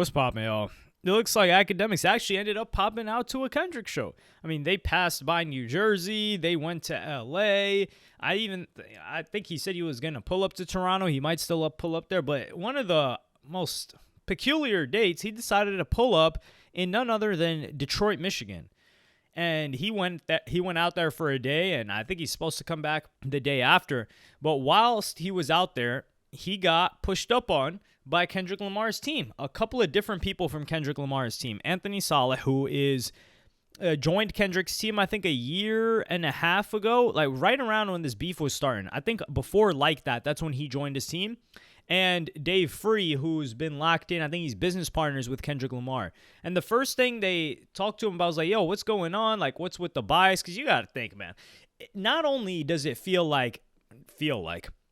What's poppin', y'all? It looks like Akademiks actually ended up popping out to a Kendrick show. I mean, they passed by New Jersey. They went to LA. I think he said he was going to pull up to Toronto. He might still pull up there. But one of the most peculiar dates, he decided to pull up in none other than Detroit, Michigan. And he went out there for a day, and I think he's supposed to come back the day after. But whilst he was out there, he got pushed up on by Kendrick Lamar's team. A couple of different people from Kendrick Lamar's team. Anthony Saleh, who is joined Kendrick's team, I think, a year and a half ago, like right around when this beef was starting. I think before like that's when he joined his team. And Dave Free, who's been locked in, I think he's business partners with Kendrick Lamar. And the first thing they talked to him about was like, yo, what's going on? Like, what's with the bias? Because you got to think, man, not only does it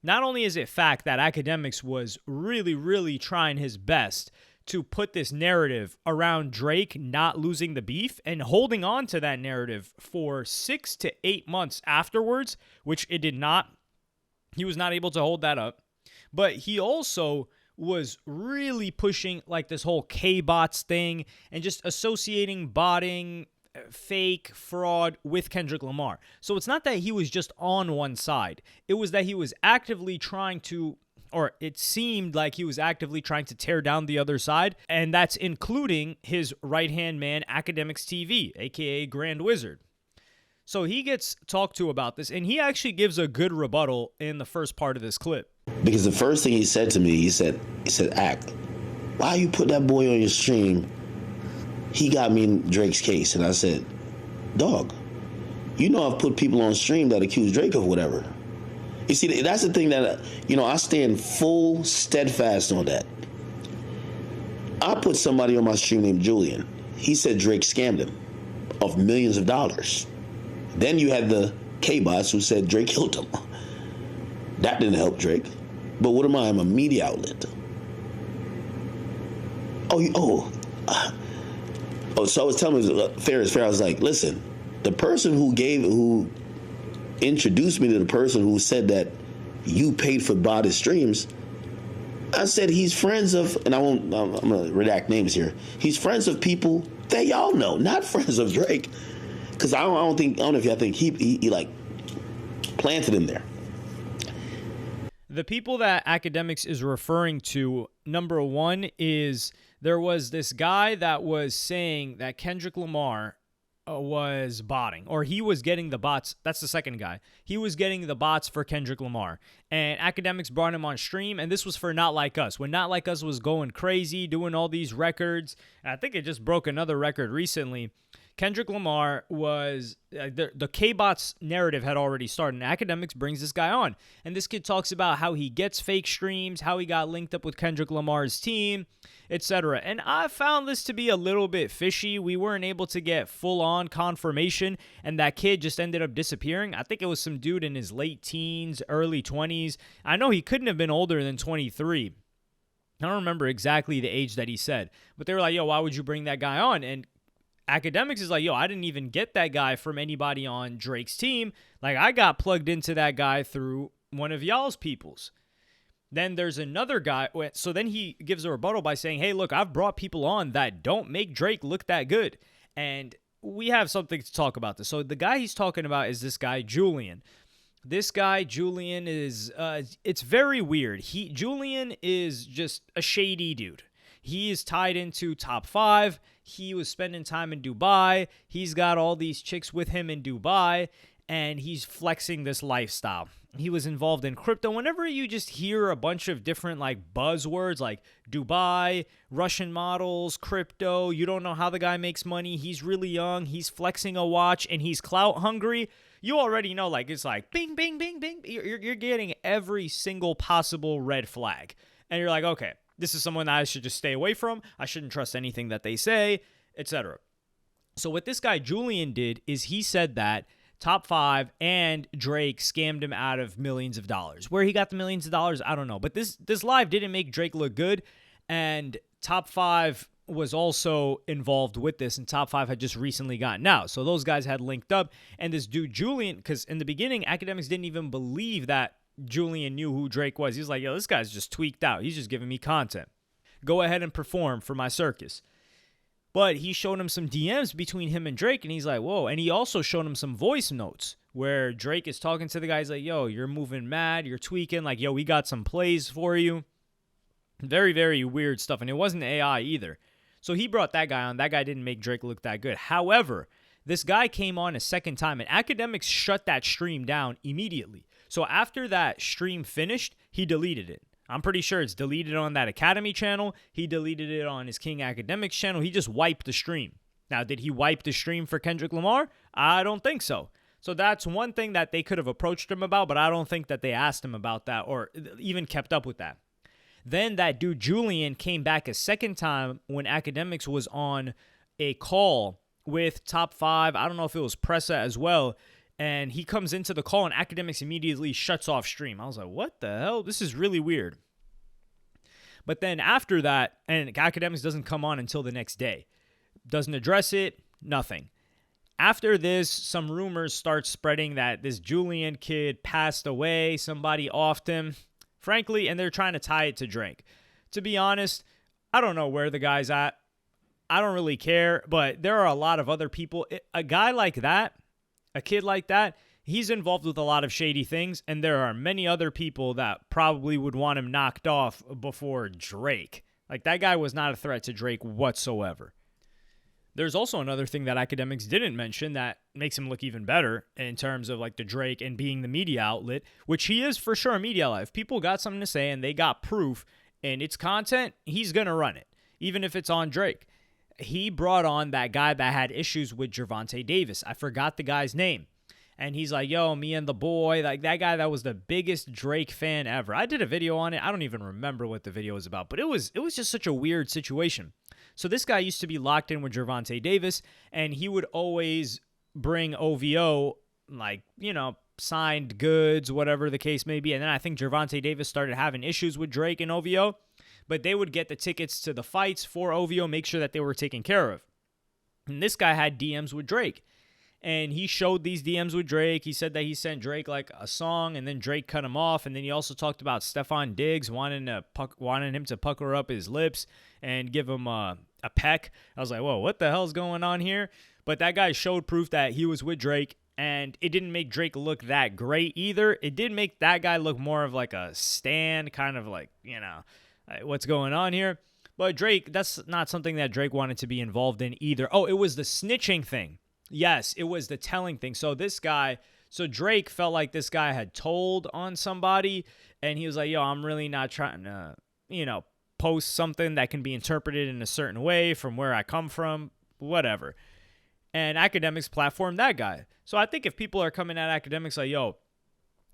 not only is it fact that Akademiks was really, really trying his best to put this narrative around Drake not losing the beef and holding on to that narrative for 6 to 8 months afterwards, which it did not. He was not able to hold that up. But he also was really pushing like this whole K-bots thing and just associating botting, fake, fraud with Kendrick Lamar. So it's not that he was just on one side. It was that he was actively trying to, or it seemed like he was actively trying to tear down the other side. And that's including his right-hand man, Akademiks TV, aka Grand Wizard. So he gets talked to about this, and he actually gives a good rebuttal in the first part of this clip. Because the first thing he said to me, he said, Ak, why you put that boy on your stream? He got me in Drake's case. And I said, dog, you know I've put people on stream that accuse Drake of whatever. You see, that's the thing that, I stand full steadfast on that. I put somebody on my stream named Julian. He said Drake scammed him of millions of dollars. Then you had the K-bots who said Drake killed him. That didn't help Drake. But what am I? I'm a media outlet. So I was telling him, fair is fair. I was like, listen, the person who introduced me to the person who said that you paid for bought his streams, I said he's friends of, and I'm going to redact names here. He's friends of people that y'all know, not friends of Drake. Because I don't know if y'all think he like planted him there. The people that Akademiks is referring to, number one, is there was this guy that was saying that Kendrick Lamar was botting, or he was getting the bots. That's the second guy. He was getting the bots for Kendrick Lamar. And Akademiks brought him on stream, and this was for Not Like Us. When Not Like Us was going crazy, doing all these records, and I think it just broke another record recently. Kendrick Lamar was, the K-bots narrative had already started, and Akademiks brings this guy on. And this kid talks about how he gets fake streams, how he got linked up with Kendrick Lamar's team, etc. And I found this to be a little bit fishy. We weren't able to get full-on confirmation, and that kid just ended up disappearing. I think it was some dude in his late teens, early 20s. I know he couldn't have been older than 23. I don't remember exactly the age that he said, but they were like, yo, why would you bring that guy on? And Akademiks is like, yo, I didn't even get that guy from anybody on Drake's team. Like, I got plugged into that guy through one of y'all's peoples. Then there's another guy. So then he gives a rebuttal by saying, hey, look, I've brought people on that don't make Drake look that good. And we have something to talk about this. So the guy he's talking about is this guy, Julian. This guy, Julian, is, it's very weird. Julian is just a shady dude. He is tied into Top 5. He was spending time in Dubai. He's got all these chicks with him in Dubai, and he's flexing this lifestyle. He was involved in crypto. Whenever you just hear a bunch of different like buzzwords like Dubai, Russian models, crypto, you don't know how the guy makes money. He's really young. He's flexing a watch, and he's clout hungry. You already know, like, it's like bing, bing, bing, bing. You're getting every single possible red flag. And you're like, okay, this is someone that I should just stay away from. I shouldn't trust anything that they say, etc. So what this guy Julian did is he said that Top 5 and Drake scammed him out of millions of dollars. Where he got the millions of dollars, I don't know. But this live didn't make Drake look good. And Top 5 was also involved with this, and Top 5 had just recently gotten out. So those guys had linked up. And this dude Julian, because in the beginning, Akademiks didn't even believe that Julian knew who Drake was. He was like, yo, this guy's just tweaked out. He's just giving me content. Go ahead and perform for my circus. But he showed him some DMs between him and Drake, and he's like, whoa. And he also showed him some voice notes where Drake is talking to the guy. He's like, yo, you're moving mad. You're tweaking. Like, yo, we got some plays for you. Very, very weird stuff. And it wasn't AI either. So he brought that guy on. That guy didn't make Drake look that good. However, this guy came on a second time, and Akademiks shut that stream down immediately. So after that stream finished, he deleted it. I'm pretty sure it's deleted on that Academy channel. He deleted it on his King Akademiks channel. He just wiped the stream. Now, did he wipe the stream for Kendrick Lamar? I don't think so. So that's one thing that they could have approached him about, but I don't think that they asked him about that or even kept up with that. Then that dude Julian came back a second time when Akademiks was on a call with Top 5. I don't know if it was Pressa as well. And he comes into the call and Akademiks immediately shuts off stream. I was like, what the hell? This is really weird. But then after that, and Akademiks doesn't come on until the next day. Doesn't address it, nothing. After this, some rumors start spreading that this Julian kid passed away, somebody offed him, frankly, and they're trying to tie it to Drake. To be honest, I don't know where the guy's at. I don't really care, but there are a lot of other people. A guy like that, a kid like that, he's involved with a lot of shady things, and there are many other people that probably would want him knocked off before Drake. Like, that guy was not a threat to Drake whatsoever. There's also another thing that Akademiks didn't mention that makes him look even better in terms of like the Drake and being the media outlet, which he is for sure a media outlet. If people got something to say and they got proof and it's content, he's going to run it, even if it's on Drake. He brought on that guy that had issues with Gervonta Davis. I forgot the guy's name. And he's like, yo, me and the boy, like that guy that was the biggest Drake fan ever. I did a video on it. I don't even remember what the video was about, but it was just such a weird situation. So this guy used to be locked in with Gervonta Davis, and he would always bring OVO, like, you know, signed goods, whatever the case may be. And then I think Gervonta Davis started having issues with Drake and OVO, but they would get the tickets to the fights for OVO, make sure that they were taken care of. And this guy had DMs with Drake. And he showed these DMs with Drake. He said that he sent Drake like a song, and then Drake cut him off. And then he also talked about Stephon Diggs wanting him to pucker up his lips and give him a peck. I was like, whoa, what the hell's going on here? But that guy showed proof that he was with Drake, and it didn't make Drake look that great either. It did make that guy look more of like a stan, kind of like, you know, what's going on here. But Drake, that's not something that Drake wanted to be involved in either. Oh, it was the snitching thing. Yes, it was the telling thing. So Drake felt like this guy had told on somebody, and he was like, yo, I'm really not trying to, post something that can be interpreted in a certain way from where I come from, whatever. And Akademiks platformed that guy. So I think if people are coming at Akademiks like, yo,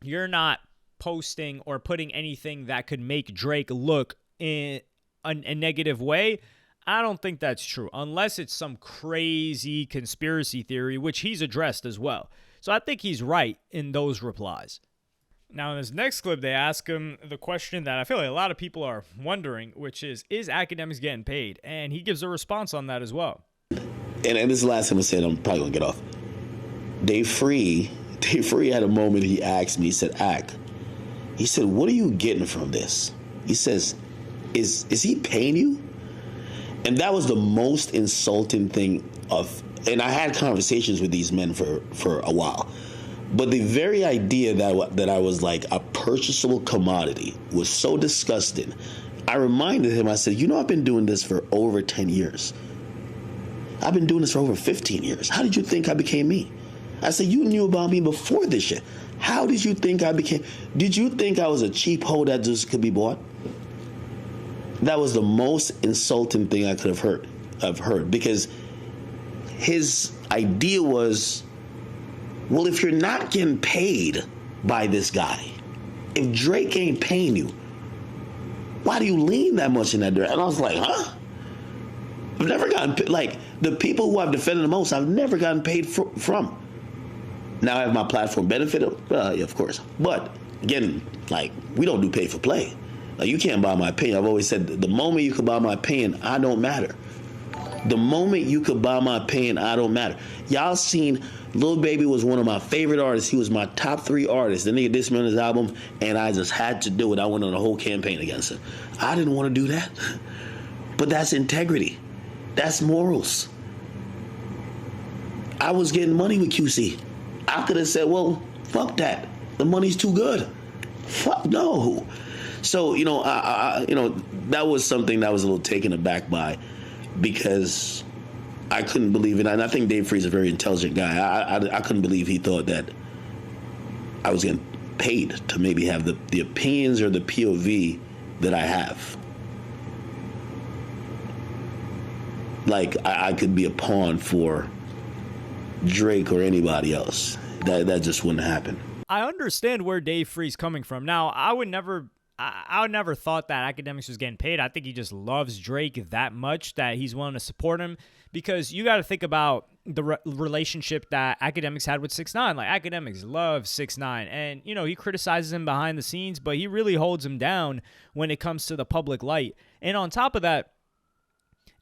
you're not posting or putting anything that could make Drake look in a negative way, I don't think that's true, unless it's some crazy conspiracy theory, which he's addressed as well. So I think he's right in those replies. Now, in this next clip, they ask him the question that I feel like a lot of people are wondering, which is Akademiks getting paid? And he gives a response on that as well. And this is the last time I said, I'm probably going to get off. Dave Free had a moment he asked me, he said, he said, what are you getting from this? He says, is he paying you? And that was the most insulting thing and I had conversations with these men for a while. But the very idea that I was like a purchasable commodity was so disgusting. I reminded him, I said, I've been doing this for over 10 years. I've been doing this for over 15 years. How did you think I became me? I said, you knew about me before this shit. How did you think did you think I was a cheap hoe that just could be bought? That was the most insulting thing I could have heard, because his idea was, well, if you're not getting paid by this guy, if Drake ain't paying you, why do you lean that much in that direction? And I was like, huh? I've never gotten, like, the people who I've defended the most, I've never gotten paid from. Now I have my platform benefit, yeah, of course. But again, like, we don't do pay for play. Like, you can't buy my opinion. I've always said, the moment you can buy my opinion, I don't matter. The moment you could buy my opinion, I don't matter. Y'all seen Lil Baby was one of my favorite artists. He was my top 3 artists. The nigga dissed me on his album, and I just had to do it. I went on a whole campaign against him. I didn't want to do that. But that's integrity. That's morals. I was getting money with QC. I could have said, well, fuck that. The money's too good. Fuck no. So, that was something that I was a little taken aback by, because I couldn't believe it. And I think Dave Free's a very intelligent guy. I couldn't believe he thought that I was getting paid to maybe have the opinions or the POV that I have. Like, I could be a pawn for Drake or anybody else. That just wouldn't happen. I understand where Dave Free's coming from. Now, I would never thought that Akademiks was getting paid. I think he just loves Drake that much that he's willing to support him, because you got to think about the relationship that Akademiks had with 6ix9ine. Like, Akademiks loves 6ix9ine, and he criticizes him behind the scenes, but he really holds him down when it comes to the public light. And on top of that,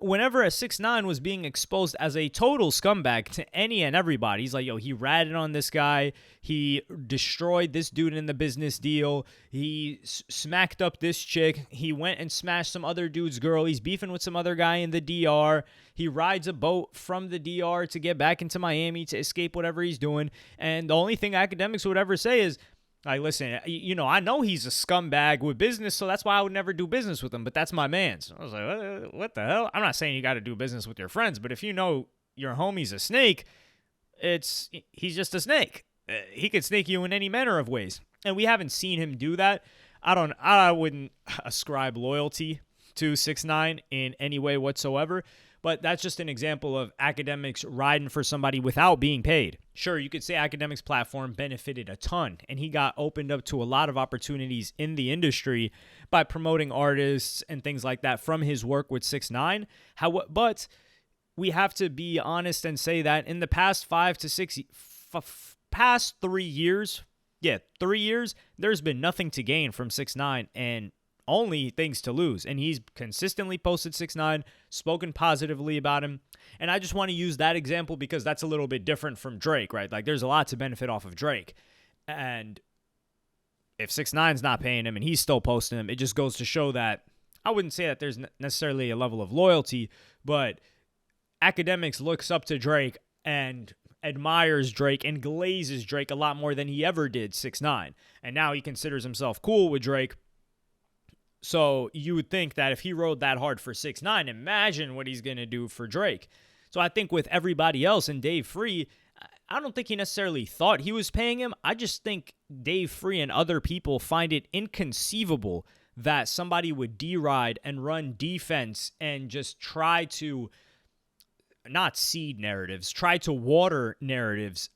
whenever a 6ix9ine was being exposed as a total scumbag to any and everybody, he's like, yo, he ratted on this guy. He destroyed this dude in the business deal. He smacked up this chick. He went and smashed some other dude's girl. He's beefing with some other guy in the DR. He rides a boat from the DR to get back into Miami to escape whatever he's doing. And the only thing Akademiks would ever say is, like, listen, I know he's a scumbag with business, so that's why I would never do business with him, but that's my man. So I was like, what the hell? I'm not saying you got to do business with your friends, but if you know your homie's a snake, he's just a snake. He could snake you in any manner of ways. And we haven't seen him do that. I wouldn't ascribe loyalty to 6ix9ine in any way whatsoever. But that's just an example of Akademiks riding for somebody without being paid. Sure, you could say Akademiks' platform benefited a ton, and he got opened up to a lot of opportunities in the industry by promoting artists and things like that from his work with 6ix9ine. But we have to be honest and say that in the past 3 years, 3 years, there's been nothing to gain from 6ix9ine, and only things to lose. And he's consistently posted 6ix9ine, spoken positively about him. And I just want to use that example because that's a little bit different from Drake, right? Like, there's a lot to benefit off of Drake. And if 6ix9ine's not paying him and he's still posting him, it just goes to show that I wouldn't say that there's necessarily a level of loyalty, but Akademiks looks up to Drake and admires Drake and glazes Drake a lot more than he ever did 6ix9ine. And now he considers himself cool with Drake. So you would think that if he rode that hard for 6ix9ine, imagine what he's going to do for Drake. So I think with everybody else and Dave Free, I don't think he necessarily thought he was paying him. I just think Dave Free and other people find it inconceivable that somebody would deride and run defense and just try to not seed narratives, try to water narratives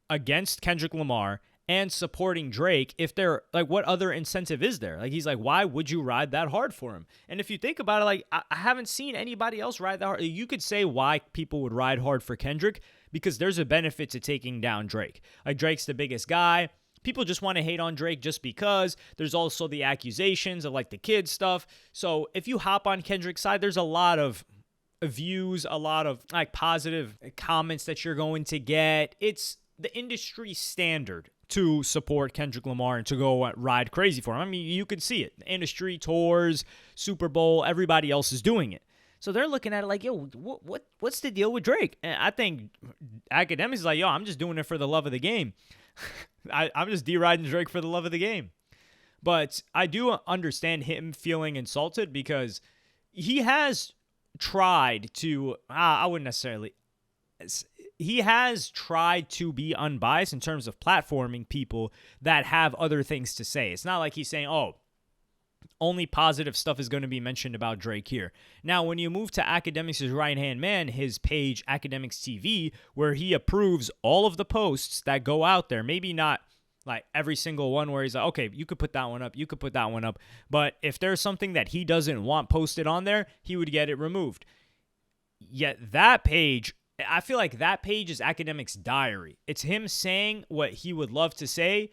against Kendrick Lamar and supporting Drake. If they're like, what other incentive is there? Like, he's like, why would you ride that hard for him? And if you think about it, like, I haven't seen anybody else ride that hard. You could say why people would ride hard for Kendrick, because there's a benefit to taking down Drake. Like, Drake's the biggest guy. People just want to hate on Drake just because. There's also the accusations of like the kid stuff. So if you hop on Kendrick's side, there's a lot of views, a lot of like positive comments that you're going to get. It's the industry standard to support Kendrick Lamar and to go ride crazy for him. I mean, you can see it. The industry, tours, Super Bowl, everybody else is doing it. So they're looking at it like, yo, what's the deal with Drake? And I think Akademiks is like, yo, I'm just doing it for the love of the game. I'm just deriding Drake for the love of the game. But I do understand him feeling insulted because he has tried to, I wouldn't necessarily, he has tried to be unbiased in terms of platforming people that have other things to say. It's not like he's saying, oh, only positive stuff is going to be mentioned about Drake here. Now, when you move to Akademiks' right-hand man, his page, Akademiks TV, where he approves all of the posts that go out there, maybe not like every single one where he's like, okay, you could put that one up, you could put that one up. But if there's something that he doesn't want posted on there, he would get it removed. Yet that page, I feel like that page is Akademiks' diary. It's him saying what he would love to say,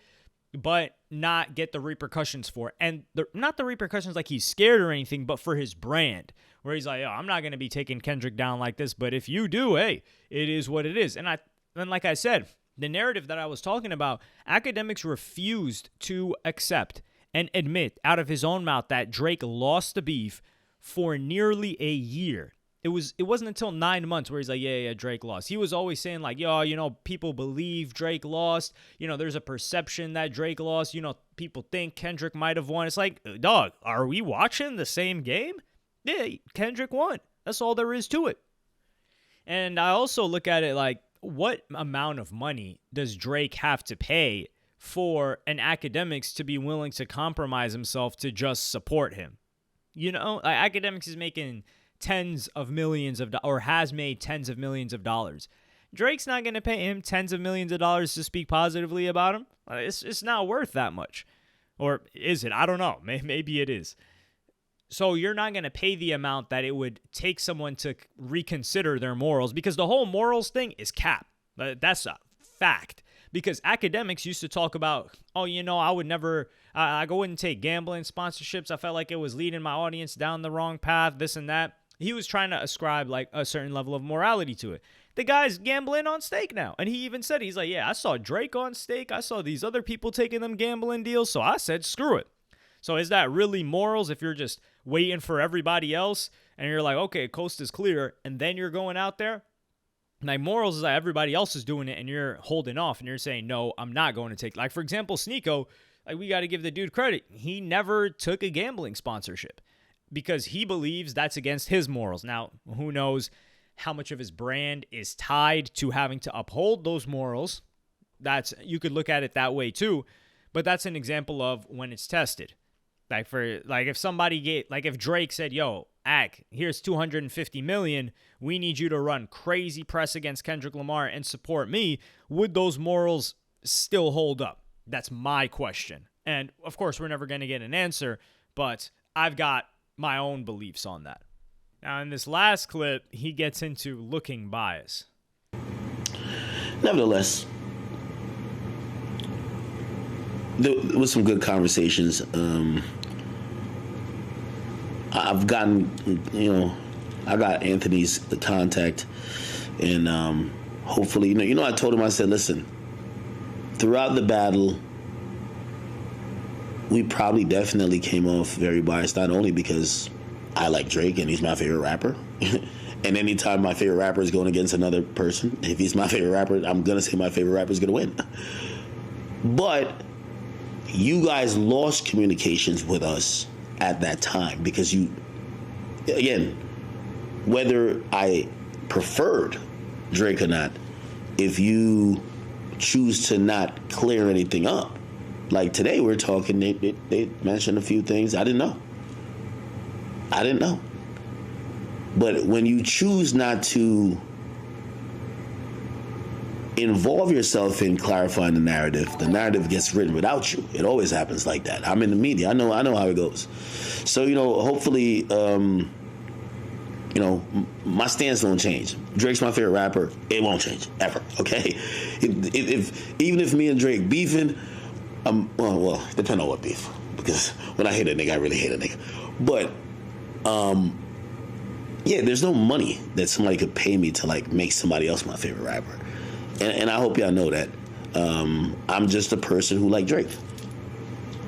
but not get the repercussions for it. And not the repercussions like he's scared or anything, but for his brand, where he's like, oh, I'm not going to be taking Kendrick down like this, but if you do, hey, it is what it is. And like I said, the narrative that I was talking about, Akademiks refused to accept and admit out of his own mouth that Drake lost the beef for nearly a year. It wasn't until 9 months where he's like, yeah, Drake lost. He was always saying like, yo, people believe Drake lost. There's a perception that Drake lost. People think Kendrick might have won. It's like, dog, are we watching the same game? Yeah, Kendrick won. That's all there is to it. And I also look at it like, what amount of money does Drake have to pay for an Akademiks to be willing to compromise himself to just support him? Akademiks is making tens of millions of or has made tens of millions of dollars. Drake's not going to pay him tens of millions of dollars to speak positively about him. It's not worth that much. Or is it? I don't know. Maybe it is. So you're not going to pay the amount that it would take someone to reconsider their morals, because the whole morals thing is cap. That's a fact. Because Akademiks used to talk about, I would never, I wouldn't take gambling sponsorships. I felt like it was leading my audience down the wrong path, this and that. He was trying to ascribe like a certain level of morality to it. The guy's gambling on stake now. And he even said, he's like, yeah, I saw Drake on stake. I saw these other people taking them gambling deals. So I said, screw it. So is that really morals if you're just waiting for everybody else and you're like, okay, coast is clear, and then you're going out there? Like, morals is that everybody else is doing it and you're holding off and you're saying, no, I'm not going to take. Like, for example, Sneeko, like, we got to give the dude credit. He never took a gambling sponsorship because he believes that's against his morals. Now, who knows how much of his brand is tied to having to uphold those morals? You could look at it that way too, but that's an example of when it's tested. If Drake said, yo, here's $250 million, we need you to run crazy press against Kendrick Lamar and support me, would those morals still hold up? That's my question. And of course, we're never going to get an answer, but I've got my own beliefs on that. Now, in this last clip, he gets into looking biased. Nevertheless, there was some good conversations. I've gotten, I got Anthony's contact, and hopefully, I told him, I said, listen, throughout the battle, we probably definitely came off very biased, not only because I like Drake and he's my favorite rapper, and anytime my favorite rapper is going against another person, if he's my favorite rapper, I'm going to say my favorite rapper is going to win. But you guys lost communications with us at that time because whether I preferred Drake or not, if you choose to not clear anything up, like today we're talking, they mentioned a few things I didn't know. But when you choose not to involve yourself in clarifying the narrative gets written without you. It always happens like that. I'm in the media. I know how it goes. So, hopefully, my stance won't change. Drake's my favorite rapper. It won't change ever. Okay. Even if me and Drake beefing, depending on what beef, because when I hate a nigga, I really hate a nigga. But, there's no money that somebody could pay me to like make somebody else my favorite rapper. And I hope y'all know that. I'm just a person who like Drake.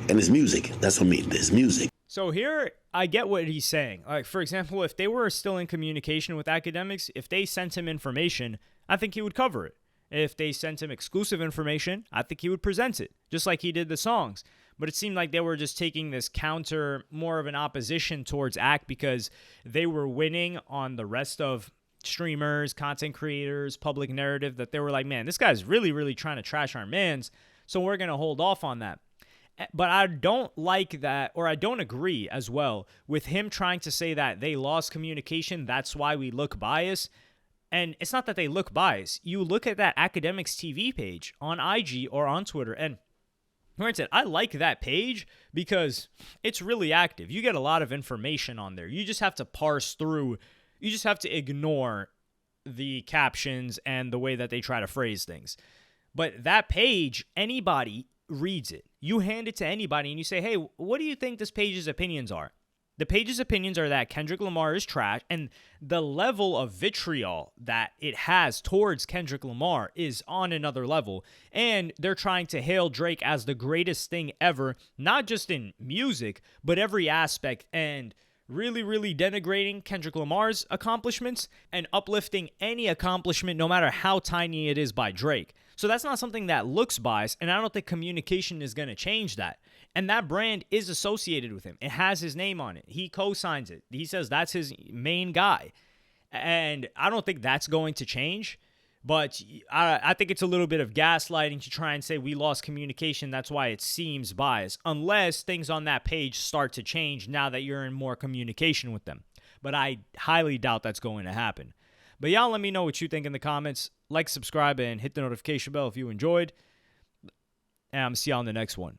And his music. That's what I mean. His music. So here, I get what he's saying. Like, for example, if they were still in communication with Akademiks, if they sent him information, I think he would cover it. If they sent him exclusive information, I think he would present it, just like he did the songs. But it seemed like they were just taking this counter, more of an opposition towards Ak because they were winning on the rest of streamers, content creators, public narrative, that they were like, man, this guy's really, really trying to trash our mans, so we're going to hold off on that. But I don't like that, or I don't agree as well with him trying to say that they lost communication, that's why we look biased. And it's not that they look biased. You look at that Akademiks TV page on IG or on Twitter, and granted, I like that page because it's really active. You get a lot of information on there. You just have to parse through. You just have to ignore the captions and the way that they try to phrase things. But that page, anybody reads it. You hand it to anybody and you say, hey, what do you think this page's opinions are? The page's opinions are that Kendrick Lamar is trash, and the level of vitriol that it has towards Kendrick Lamar is on another level. And they're trying to hail Drake as the greatest thing ever, not just in music, but every aspect. And really, really denigrating Kendrick Lamar's accomplishments and uplifting any accomplishment, no matter how tiny it is, by Drake. So that's not something that looks biased, and I don't think communication is going to change that. And that brand is associated with him. It has his name on it. He co-signs it. He says that's his main guy. And I don't think that's going to change. But I think it's a little bit of gaslighting to try and say we lost communication. That's why it seems biased. Unless things on that page start to change now that you're in more communication with them. But I highly doubt that's going to happen. But y'all let me know what you think in the comments. Like, subscribe, and hit the notification bell if you enjoyed. And I'm going to see y'all in the next one.